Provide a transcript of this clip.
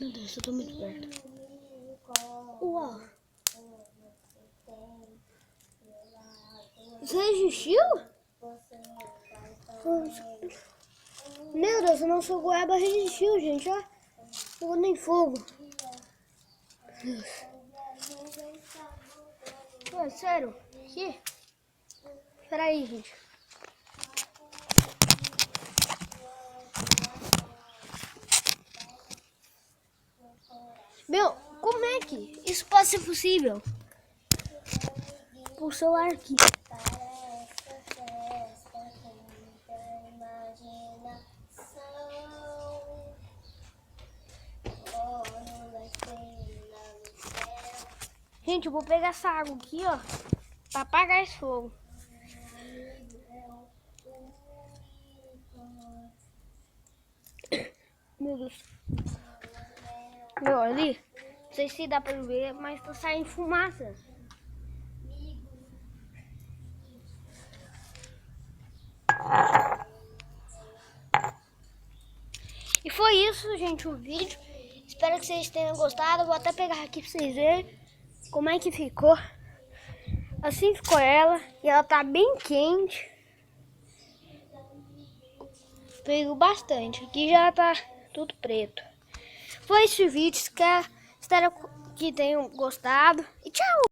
Meu Deus, eu tô muito perto. Uau. Você resistiu? Meu Deus, a nossa goiaba resistiu, gente, ó. Pegou nem fogo. Ué, sério? Aqui? Espera aí, gente. Meu, como é que isso pode ser possível? Por celular aqui. Gente, eu vou pegar essa água aqui, ó, pra apagar esse fogo. Meu Deus. Meu, ali, não sei se dá pra ver, mas tá saindo fumaça. E foi isso, gente, o vídeo. Espero que vocês tenham gostado. Vou até pegar aqui pra vocês verem como é que ficou. Assim ficou ela. E ela tá bem quente. Pegou bastante. Aqui já tá tudo preto. Foi esse vídeo. Espero que tenham gostado. E tchau!